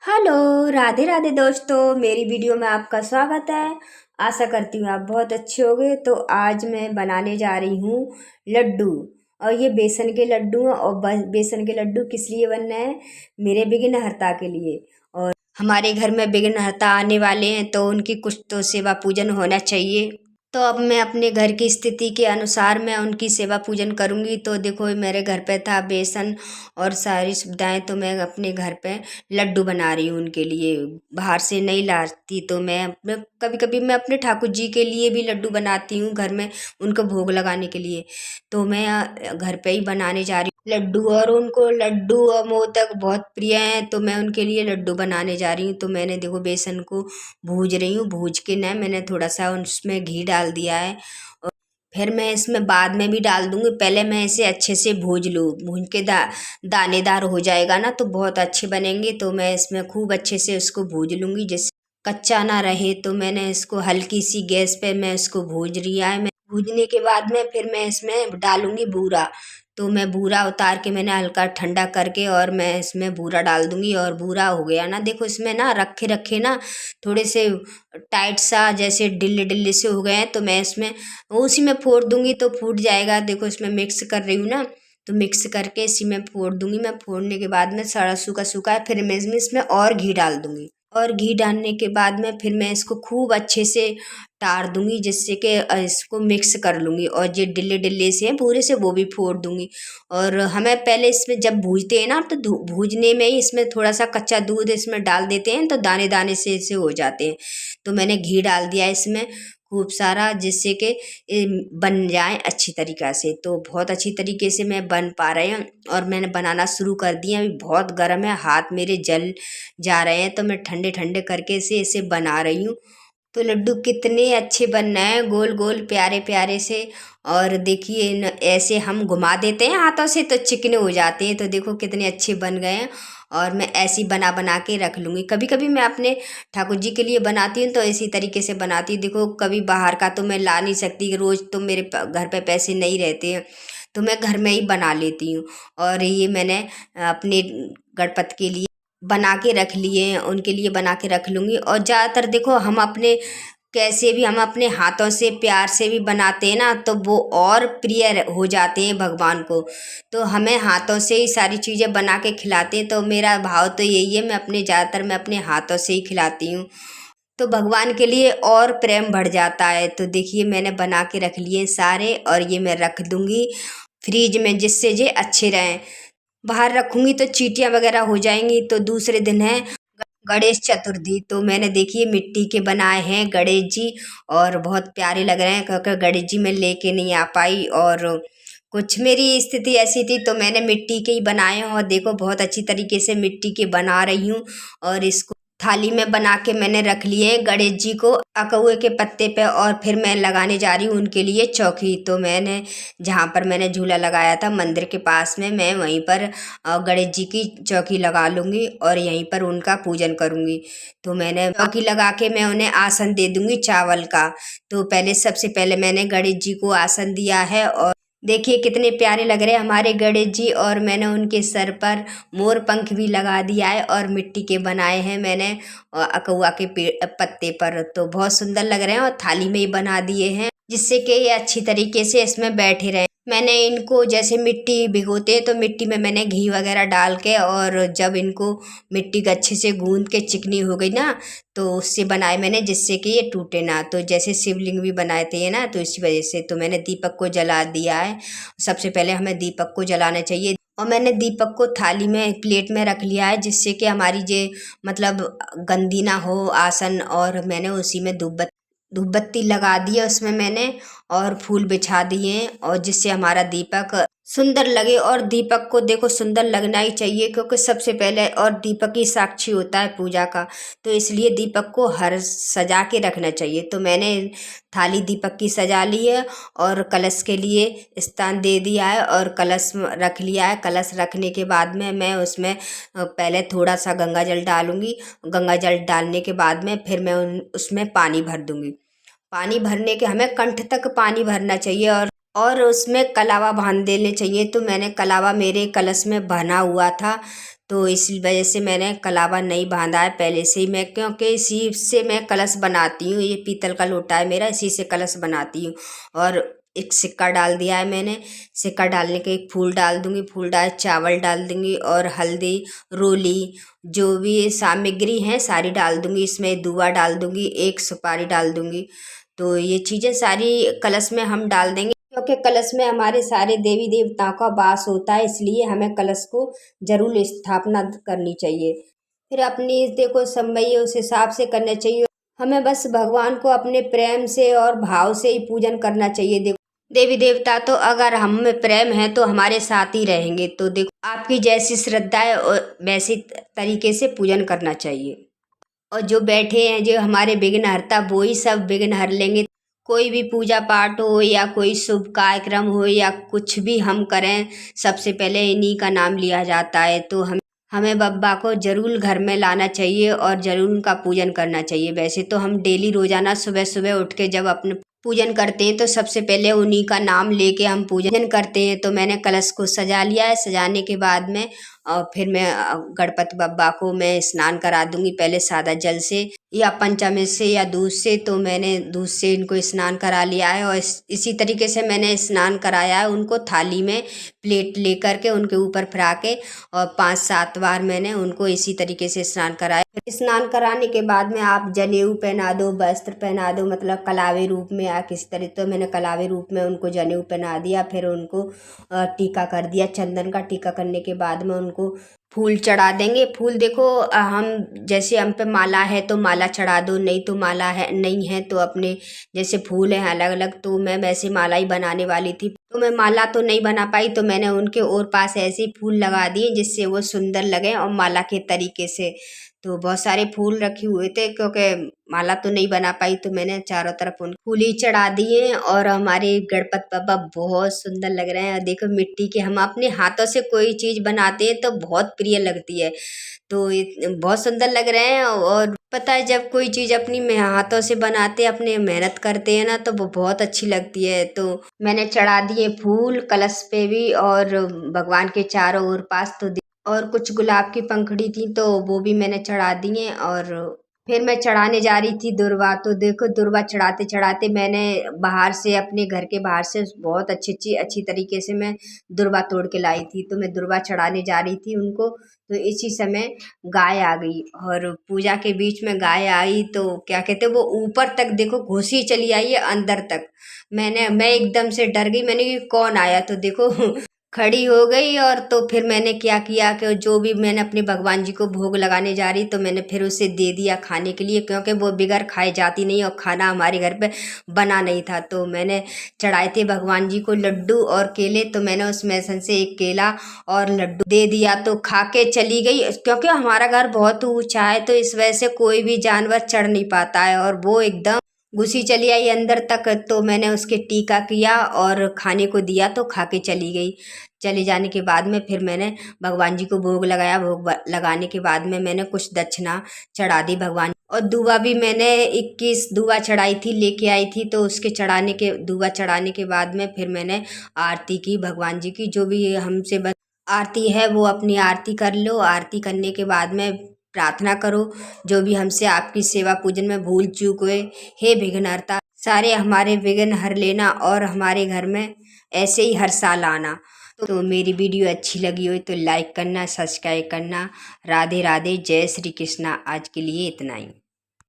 Hello, Radhe Radhe दोस्तों। मेरी video में आपका स्वागत है। आशा करती हूँ आप बहुत अच्छे होंगे। तो आज मैं बनाने जा रही हूँ लड्डू। और ये बेसन के लड्डू हैं। और बेसन के लड्डू किस लिए बनना है? मेरे विघ्नहर्ता के लिए। और हमारे घर में विघ्नहर्ता आने वाले हैं, तो उनकी कुछ तो सेवा पूजन होना चाहिए। तो अब मैं अपने घर की स्थिति के अनुसार मैं उनकी सेवा पूजन करूँगी। तो देखो, मेरे घर पे था बेसन और सारी सुविधाएं, तो मैं अपने घर पे लड्डू बना रही हूँ उनके लिए। बाहर से नहीं लाती। तो मैं कभी कभी मैं अपने ठाकुर जी के लिए भी लड्डू बनाती हूँ घर में, उनको भोग लगाने के लिए। तो मैं घर पे ही बनाने जा रही हूँ लड्डू। और उनको लड्डू और मोदक बहुत प्रिय हैं, तो मैं उनके लिए लड्डू बनाने जा रही हूँ। तो मैंने देखो बेसन को भूज रही हूँ। भूज के ना मैंने थोड़ा सा उसमें घी डाल दिया है। और फिर मैं इसमें बाद में भी डाल दूँगी। पहले मैं इसे अच्छे से भूज लूँ। भून के दानेदार हो जाएगा ना, तो बहुत अच्छे बनेंगे। तो मैं इसमें खूब अच्छे से उसको भूज लूँगी, जिससे कच्चा ना रहे। तो मैंने इसको हल्की सी गैस पे मैं इसको भूज लिया है। मैं भूजने के बाद में फिर मैं इसमें डालूँगी बूरा। तो मैं बूरा उतार के मैंने हल्का ठंडा करके और मैं इसमें बूरा डाल दूँगी। और बूरा हो गया ना, देखो इसमें ना रखे रखे ना थोड़े से टाइट सा जैसे डिल्ले डिल्ले से हो गए हैं। तो मैं इसमें उसी में फोड़ दूँगी तो फूट जाएगा। देखो इसमें मिक्स कर रही हूँ ना, तो मिक्स करके इसी में फोड़ दूँगी। मैं फोड़ने के बाद में सारा सूखा सूखा है, फिर मैं इसमें और घी डाल दूँगी। और घी डालने के बाद में फिर मैं इसको खूब अच्छे से तार दूँगी, जिससे कि इसको मिक्स कर लूँगी। और जो डिल्ले डिल्ले से हैं पूरे से, वो भी फोड़ दूँगी। और हमें पहले इसमें जब भूजते हैं ना, तो भूजने में ही इसमें थोड़ा सा कच्चा दूध इसमें डाल देते हैं, तो दाने दाने से इसे हो जाते हैं। तो मैंने घी डाल दिया इसमें खूब सारा, जिससे कि बन जाए अच्छी तरीक़ा से। तो बहुत अच्छी तरीके से मैं बन पा रहे हैं। और मैंने बनाना शुरू कर दिया। अभी बहुत गर्म है, हाथ मेरे जल जा रहे हैं। तो मैं ठंडे ठंडे करके इसे बना रही हूँ। तो लड्डू कितने अच्छे बन रहे हैं, गोल गोल प्यारे प्यारे से। और देखिए ऐसे हम घुमा देते हैं हाथों से तो चिकने हो जाते हैं। तो देखो कितने अच्छे बन गए हैं। और मैं ऐसी बना बना के रख लूँगी। कभी कभी मैं अपने ठाकुर जी के लिए बनाती हूँ, तो इसी तरीके से बनाती हूँ। देखो कभी बाहर का तो मैं ला नहीं सकती, रोज़ तो मेरे घर पे पैसे नहीं रहते हैं। तो मैं घर में ही बना लेती हूँ। और ये मैंने अपने गणपति के लिए बना के रख लिए हैं, उनके लिए बना के रख लूँगी। और ज़्यादातर देखो हम अपने कैसे भी हम अपने हाथों से प्यार से भी बनाते हैं ना, तो वो और प्रिय हो जाते हैं भगवान को। तो हमें हाथों से ही सारी चीज़ें बना के खिलाते हैं। तो मेरा भाव तो यही है, मैं अपने हाथों से ही खिलाती हूँ। तो भगवान के लिए और प्रेम बढ़ जाता है। तो देखिए मैंने बना के रख लिए सारे, और ये मैं रख दूँगी फ्रीज में, जिससे ये अच्छे रहें। बाहर रखूँगी तो चींटियाँ वगैरह हो जाएंगी। तो दूसरे दिन है गणेश चतुर्थी। तो मैंने देखिए मिट्टी के बनाए हैं गणेश जी, और बहुत प्यारे लग रहे हैं, क्योंकि गणेश जी मैं लेके नहीं आ पाई। और कुछ मेरी स्थिति ऐसी थी, तो मैंने मिट्टी के ही बनाए हैं। और देखो बहुत अच्छी तरीके से मिट्टी के बना रही हूँ। और इसको थाली में बना के मैंने रख लिए हैं गणेश जी को अकउए के पत्ते पे। और फिर मैं लगाने जा रही हूँ उनके लिए चौकी। तो मैंने जहाँ पर मैंने झूला लगाया था मंदिर के पास में, मैं वहीं पर गणेश जी की चौकी लगा लूँगी और यहीं पर उनका पूजन करूँगी। तो मैंने चौकी लगा के मैं उन्हें आसन दे दूँगी चावल का। तो सबसे पहले मैंने गणेश जी को आसन दिया है। और देखिए कितने प्यारे लग रहे हैं हमारे गणेश जी। और मैंने उनके सर पर मोर पंख भी लगा दिया है, और मिट्टी के बनाए हैं मैंने अकउआ के पत्ते पर। तो बहुत सुंदर लग रहे हैं, और थाली में ही बना दिए हैं, जिससे कि ये अच्छी तरीके से इसमें बैठे रहें। मैंने इनको जैसे मिट्टी भिगोते हैं, तो मिट्टी में मैंने घी वगैरह डाल के, और जब इनको मिट्टी को अच्छे से गूंद के चिकनी हो गई ना, तो उससे बनाए मैंने, जिससे कि ये टूटे ना। तो जैसे शिवलिंग भी बनाए थे ना, तो इसी वजह से। तो मैंने दीपक को जला दिया है। सबसे पहले हमें दीपक को जलाना चाहिए। और मैंने दीपक को थाली में प्लेट में रख लिया है, जिससे कि हमारी जे मतलब गंदी ना हो आसन। और मैंने उसी में धूप बत्ती लगा दी है उसमें मैंने, और फूल बिछा दिए हैं, और जिससे हमारा दीपक सुंदर लगे। और दीपक को देखो सुंदर लगना ही चाहिए, क्योंकि सबसे पहले और दीपक ही साक्षी होता है पूजा का। तो इसलिए दीपक को हर सजा के रखना चाहिए। तो मैंने थाली दीपक की सजा ली है, और कलश के लिए स्थान दे दिया है, और कलश रख लिया है। कलश रखने के बाद में मैं उसमें पहले थोड़ा सा गंगा जल डालूंगी। गंगा जल डालने के बाद में फिर मैं उसमें पानी भर दूंगी। पानी भरने के हमें कंठ तक पानी भरना चाहिए। और उसमें कलावा बांध देने चाहिए। तो मैंने कलावा मेरे कलश में बना हुआ था, तो इस वजह से मैंने कलावा नहीं बांधा है पहले से ही मैं, क्योंकि इसी से मैं कलश बनाती हूँ। ये पीतल का लोटा है मेरा, इसी से कलश बनाती हूँ। और एक सिक्का डाल दिया है मैंने। सिक्का डालने के एक फूल डाल दूँगी, फूल डाल चावल डाल दूँगी और हल्दी, रोली, जो भी ये सामग्री हैं सारी डाल दूँगी। इसमें दूआ डाल दूँगी, एक सुपारी डाल दूँगी। तो ये चीज़ें सारी कलश में हम डाल देंगे, क्योंकि कलश में हमारे सारे देवी देवताओं का वास होता है, इसलिए हमें कलश को जरूर स्थापना करनी चाहिए। फिर अपनी देखो समय उस हिसाब से करना चाहिए। हमें बस भगवान को अपने प्रेम से और भाव से ही पूजन करना चाहिए। देखो देवी देवता तो अगर हम में प्रेम है तो हमारे साथ ही रहेंगे। तो देखो आपकी जैसी श्रद्धा है और वैसी तरीके से पूजन करना चाहिए। और जो बैठे हैं जो हमारे विघ्नहर्ता, वो ही सब विघ्न हर लेंगे। कोई भी पूजा पाठ हो या कोई शुभ कार्यक्रम हो या कुछ भी हम करें, सबसे पहले इन्हीं का नाम लिया जाता है। तो हमें बब्बा को जरूर घर में लाना चाहिए और जरूर उनका पूजन करना चाहिए। वैसे तो हम डेली रोजाना सुबह सुबह उठ के जब अपने पूजन करते हैं तो सबसे पहले उन्हीं का नाम लेके हम पूजन करते हैं। तो मैंने कलश को सजा लिया है। सजाने के बाद में और फिर मैं गणपति बप्पा को मैं स्नान करा दूंगी, पहले सादा जल से या पंचामृत से या दूध से। तो मैंने दूध से इनको स्नान करा लिया है और इसी तरीके से मैंने स्नान कराया है उनको। थाली में प्लेट लेकर के उनके ऊपर फिरा के और 5-7 बार मैंने उनको इसी तरीके से स्नान कराया। स्नान कराने के बाद में आप जनेऊ पहना दो, वस्त्र पहना दो, मतलब कलावे रूप में या किसी तरह। तो मैंने कलावे रूप में उनको जनेऊ पहना दिया, फिर उनको टीका कर दिया। चंदन का टीका करने के बाद में उनको फूल चढ़ा देंगे। फूल देखो हम जैसे हम पे माला है तो माला चढ़ा दो, नहीं तो माला है नहीं है तो अपने जैसे फूल हैं अलग अलग, तो मैं वैसे माला ही बनाने वाली थी। तो मैं माला तो नहीं बना पाई, तो मैंने उनके और पास ऐसे ही फूल लगा दिए जिससे वो सुंदर लगे और माला के तरीके से। तो बहुत सारे फूल रखे हुए थे, क्योंकि माला तो नहीं बना पाई तो मैंने चारों तरफ उन फूल ही चढ़ा दिए। और हमारे गणपति बाबा बहुत सुंदर लग रहे हैं। देखो मिट्टी के हम अपने हाथों से कोई चीज़ बनाते हैं तो बहुत प्रिय लगती है। तो बहुत सुंदर लग रहे हैं। और पता है जब कोई चीज़ अपनी हाथों से बनाते हैं, अपने मेहनत करते हैं ना, तो वो बहुत अच्छी लगती है। तो मैंने चढ़ा दिए फूल कलश पे भी और भगवान के चारों ओर पास। तो और कुछ गुलाब की पंखड़ी थी तो वो भी मैंने चढ़ा दिए। और फिर मैं चढ़ाने जा रही थी दुर्वा। तो देखो दुर्वा चढ़ाते चढ़ाते मैंने बाहर से अपने घर के बाहर से बहुत अच्छी तरीके से मैं दुर्वा तोड़ के लाई थी। तो मैं दुर्वा चढ़ाने जा रही थी उनको, तो इसी समय गाय आ गई। और पूजा के बीच में गाय आई तो क्या कहते वो ऊपर तक देखो घुसी चली आई है अंदर तक। मैं एकदम से डर गई, मैंने कि कौन आया। तो देखो खड़ी हो गई। और तो फिर मैंने क्या किया कि जो भी मैंने अपने भगवान जी को भोग लगाने जा रही तो मैंने फिर उसे दे दिया खाने के लिए, क्योंकि वो बिगैर खाए जाती नहीं और खाना हमारे घर पे बना नहीं था। तो मैंने चढ़ाए थे भगवान जी को लड्डू और केले। तो मैंने उसमें से एक केला और लड्डू दे दिया तो खा के चली गई। क्योंकि हमारा घर बहुत ऊंचा है तो इस वजह से कोई भी जानवर चढ़ नहीं पाता है, और वो एकदम घुसी चली आई अंदर तक। तो मैंने उसके टीका किया और खाने को दिया तो खा के चली गई। चले जाने के बाद में फिर मैंने भगवान जी को भोग लगाया। भोग लगाने के बाद में मैंने कुछ दक्षिणा चढ़ा दी भगवान। और दुआ भी मैंने 21 दुआ चढ़ाई थी, लेके आई थी। तो उसके दुआ चढ़ाने के बाद में फिर मैंने आरती की भगवान जी की। जो भी हमसे आरती है वो अपनी आरती कर लो। आरती करने के बाद में प्रार्थना करो, जो भी हमसे आपकी सेवा पूजन में भूल चूक हुए, हे विघ्नहर्ता सारे हमारे विघ्न हर लेना और हमारे घर में ऐसे ही हर साल आना। तो मेरी वीडियो अच्छी लगी हो तो लाइक करना, सब्सक्राइब करना। राधे राधे, जय श्री कृष्णा। आज के लिए इतना ही।